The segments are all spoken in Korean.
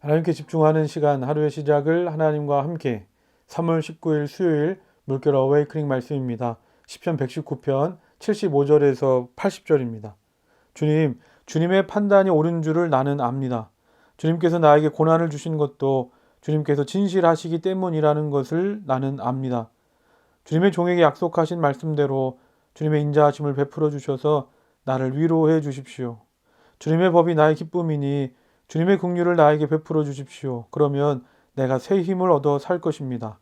하나님께 집중하는 시간, 하루의 시작을 하나님과 함께 3월 19일 수요일 물결 어웨이크닝 말씀입니다. 시편 119편 75절에서 80절입니다. 주님, 주님의 판단이 옳은 줄을 나는 압니다. 주님께서 나에게 고난을 주신 것도 주님께서 진실하시기 때문이라는 것을 나는 압니다. 주님의 종에게 약속하신 말씀대로 주님의 인자하심을 베풀어 주셔서 나를 위로해 주십시오. 주님의 법이 나의 기쁨이니 주님의 긍휼을 나에게 베풀어 주십시오. 그러면 내가 새 힘을 얻어 살 것입니다.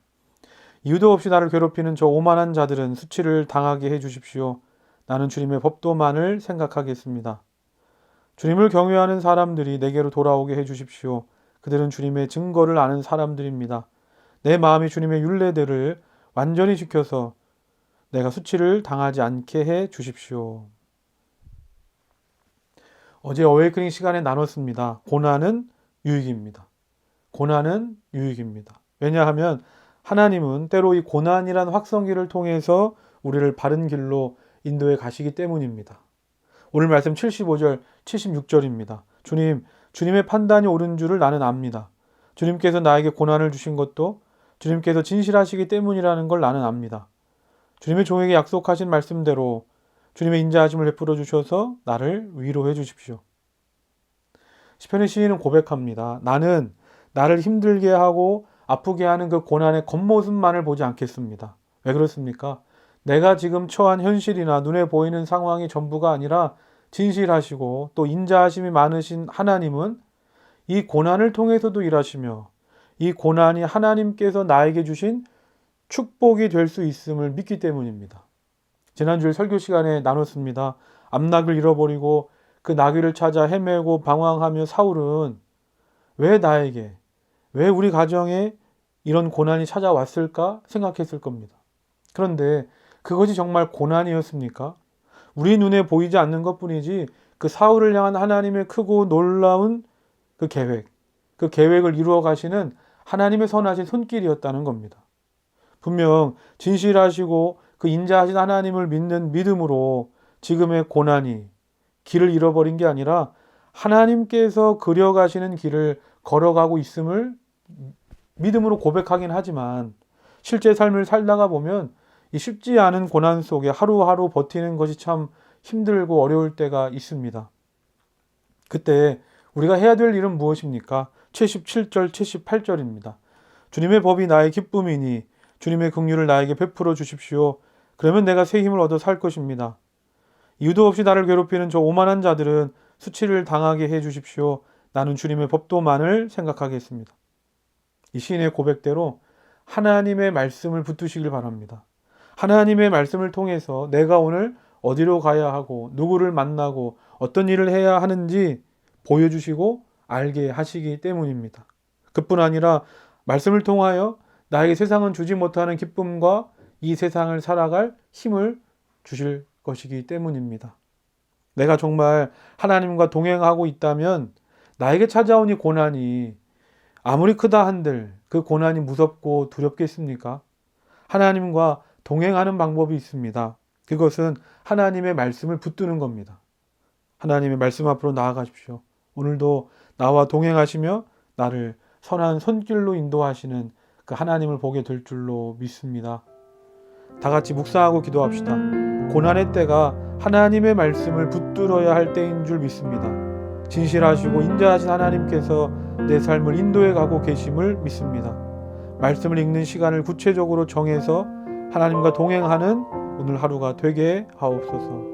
이유도 없이 나를 괴롭히는 저 오만한 자들은 수치를 당하게 해 주십시오. 나는 주님의 법도만을 생각하겠습니다. 주님을 경외하는 사람들이 내게로 돌아오게 해 주십시오. 그들은 주님의 증거를 아는 사람들입니다. 내 마음이 주님의 율례들을 완전히 지켜서 내가 수치를 당하지 않게 해 주십시오. 어제 어웨이크닝 시간에 나눴습니다. 고난은 유익입니다. 고난은 유익입니다. 왜냐하면 하나님은 때로 이 고난이란 확성기를 통해서 우리를 바른 길로 인도해 가시기 때문입니다. 오늘 말씀 75절, 76절입니다. 주님, 주님의 판단이 옳은 줄을 나는 압니다. 주님께서 나에게 고난을 주신 것도 주님께서 진실하시기 때문이라는 걸 나는 압니다. 주님의 종에게 약속하신 말씀대로 주님의 인자하심을 베풀어 주셔서 나를 위로해 주십시오. 시편의 시인은 고백합니다. 나는 나를 힘들게 하고 아프게 하는 그 고난의 겉모습만을 보지 않겠습니다. 왜 그렇습니까? 내가 지금 처한 현실이나 눈에 보이는 상황이 전부가 아니라 진실하시고 또 인자하심이 많으신 하나님은 이 고난을 통해서도 일하시며 이 고난이 하나님께서 나에게 주신 축복이 될 수 있음을 믿기 때문입니다. 지난주에 설교 시간에 나눴습니다. 암나귀를 잃어버리고 그 나귀를 찾아 헤매고 방황하며 사울은 왜 나에게, 왜 우리 가정에 이런 고난이 찾아왔을까 생각했을 겁니다. 그런데 그것이 정말 고난이었습니까? 우리 눈에 보이지 않는 것뿐이지 그 사울을 향한 하나님의 크고 놀라운 그 계획을 이루어 가시는 하나님의 선하신 손길이었다는 겁니다. 분명 진실하시고 그 인자하신 하나님을 믿는 믿음으로 지금의 고난이 길을 잃어버린 게 아니라 하나님께서 그려가시는 길을 걸어가고 있음을 믿음으로 고백하긴 하지만 실제 삶을 살다가 보면 이 쉽지 않은 고난 속에 하루하루 버티는 것이 참 힘들고 어려울 때가 있습니다. 그때 우리가 해야 될 일은 무엇입니까? 77절, 78절입니다. 주님의 법이 나의 기쁨이니 주님의 긍휼을 나에게 베풀어 주십시오. 그러면 내가 새 힘을 얻어 살 것입니다. 이유도 없이 나를 괴롭히는 저 오만한 자들은 수치를 당하게 해 주십시오. 나는 주님의 법도만을 생각하겠습니다. 이 시인의 고백대로 하나님의 말씀을 붙드시길 바랍니다. 하나님의 말씀을 통해서 내가 오늘 어디로 가야 하고 누구를 만나고 어떤 일을 해야 하는지 보여주시고 알게 하시기 때문입니다. 그뿐 아니라 말씀을 통하여 나에게 세상은 주지 못하는 기쁨과 이 세상을 살아갈 힘을 주실 것이기 때문입니다. 내가 정말 하나님과 동행하고 있다면 나에게 찾아온 이 고난이 아무리 크다 한들 그 고난이 무섭고 두렵겠습니까? 하나님과 동행하는 방법이 있습니다. 그것은 하나님의 말씀을 붙드는 겁니다. 하나님의 말씀 앞으로 나아가십시오. 오늘도 나와 동행하시며 나를 선한 손길로 인도하시는 그 하나님을 보게 될 줄로 믿습니다. 다 같이 묵상하고 기도합시다. 고난의 때가 하나님의 말씀을 붙들어야 할 때인 줄 믿습니다. 진실하시고 인자하신 하나님께서 내 삶을 인도해 가고 계심을 믿습니다. 말씀을 읽는 시간을 구체적으로 정해서 하나님과 동행하는 오늘 하루가 되게 하옵소서.